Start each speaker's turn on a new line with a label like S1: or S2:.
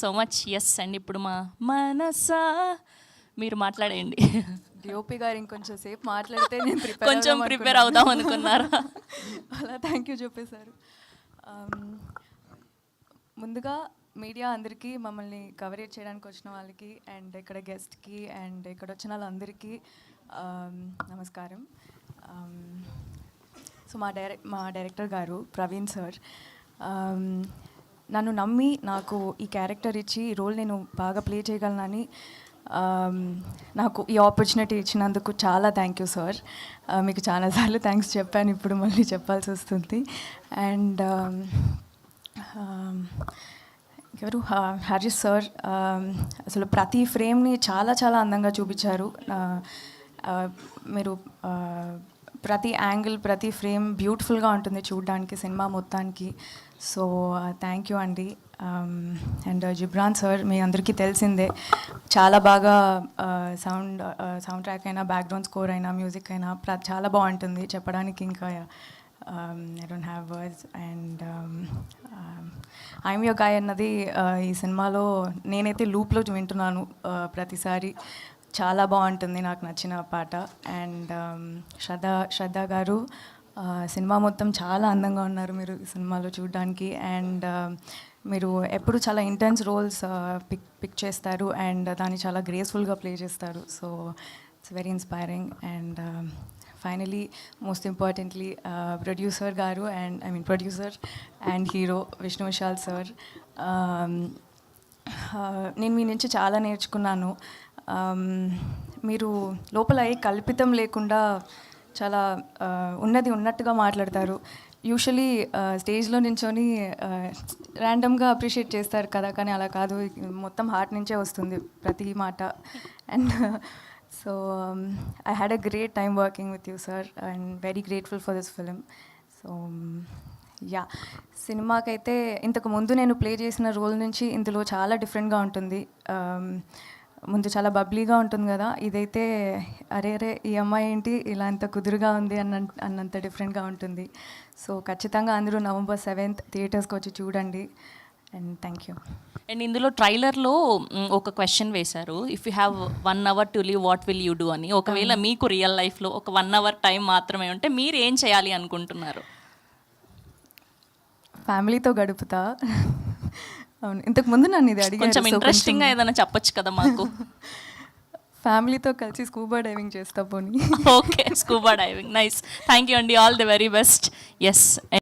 S1: So much. Yes అండి, ఇప్పుడు మా మనసా మీరు మాట్లాడేయండి.
S2: డిఓపి గారు ఇంకొంచెం సేపు మాట్లాడితే నేను
S1: కొంచెం ప్రిపేర్ అవుదాం అనుకున్నారా?
S2: అలా థ్యాంక్ యూ చెప్పేశారు. ముందుగా మీడియా అందరికీ, మమ్మల్ని కవరేజ్ చేయడానికి వచ్చిన వాళ్ళకి, అండ్ ఇక్కడ గెస్ట్కి, అండ్ ఇక్కడ వచ్చిన వాళ్ళందరికీ నమస్కారం. సో మా డైరెక్టర్ గారు ప్రవీణ్ సార్ నన్ను నమ్మి నాకు ఈ క్యారెక్టర్ ఇచ్చి ఈ రోల్ నేను బాగా ప్లే చేయగలనని నాకు ఈ ఆపర్చునిటీ ఇచ్చినందుకు చాలా థ్యాంక్ యూ సార్. మీకు చాలాసార్లు థ్యాంక్స్ చెప్పాను, ఇప్పుడు మళ్ళీ చెప్పాల్సి వస్తుంది. అండ్ ఎవరు హరీష్ సార్ అసలు ప్రతి ఫ్రేమ్ని చాలా చాలా అందంగా చూపించారు. మీరు ప్రతి యాంగిల్, ప్రతి ఫ్రేమ్ బ్యూటిఫుల్గా ఉంటుంది చూడడానికి సినిమా మొత్తానికి. సో థ్యాంక్ యూ అండి. అండ్ జిబ్రాన్ సార్ మీ అందరికీ తెలిసిందే, చాలా బాగా సౌండ్ ట్రాక్ అయినా, బ్యాక్గ్రౌండ్ స్కోర్ అయినా, మ్యూజిక్ అయినా చాలా బాగుంటుంది చెప్పడానికి. ఇంకా I don't have words. And I'm your guy అన్నది ఈ సినిమాలో నేనైతే లూప్లో వింటున్నాను ప్రతిసారి. చాలా బాగుంటుంది, నాకు నచ్చిన పాట. అండ్ శ్రద్ధ గారు సినిమా మొత్తం చాలా అందంగా ఉన్నారు మీరు ఈ సినిమాలో చూడడానికి. అండ్ మీరు ఎప్పుడు చాలా ఇంటెన్స్ రోల్స్ పిక్ చేస్తారు, అండ్ దాన్ని చాలా గ్రేస్ఫుల్గా ప్లే చేస్తారు. So it's very inspiring. And finally most importantly producer గారు, and producer and hero Vishnu Vishal sir, నేను మీ నుంచి చాలా నేర్చుకున్నాను. మీరు లోపల ఏ కల్పితం లేకుండా చాలా ఉన్నది ఉన్నట్టుగా మాట్లాడతారు. యూజువలీ స్టేజ్లో నించొని ర్యాండమ్గా అప్రిషియేట్ చేస్తారు కదా, కానీ అలా కాదు, మొత్తం హార్ట్ నుంచే వస్తుంది ప్రతి మాట. And so I had a great time working with you sir, and very grateful for this film. So yeah, సినిమాకైతే ఇంతకు ముందు నేను ప్లే చేసిన రోల్ నుంచి ఇందులో చాలా డిఫరెంట్గా ఉంటుంది. ముందు చాలా బబ్లీగా ఉంటుంది కదా, ఇదైతే అరే ఈ అమ్మాయి ఏంటి ఇలా అంత కుదురుగా ఉంది అన్నంత డిఫరెంట్గా ఉంటుంది. సో ఖచ్చితంగా అందరూ November 7th థియేటర్స్కి వచ్చి చూడండి. And thank you.
S1: అండ్ ఇందులో ట్రైలర్లో ఒక క్వశ్చన్ వేశారు, if you have 1 hour to live what will you do అని. ఒకవేళ మీకు రియల్ లైఫ్లో ఒక 1 hour టైం మాత్రమే ఉంటే మీరు ఏం చేయాలి అనుకుంటున్నారు?
S2: ఫ్యామిలీతో గడుపుతా. అవును, ఇంతకు ముందు నన్ను ఇది అడిగారు.
S1: కొంచెం ఇంట్రెస్టింగ్గా ఏదైనా చెప్పొచ్చు కదా మాకు.
S2: ఫ్యామిలీతో కలిసి స్కూబా డైవింగ్ చేస్తా పోనీ.
S1: Okay, scuba diving, nice. Thank you అండి, all the very best. Yes.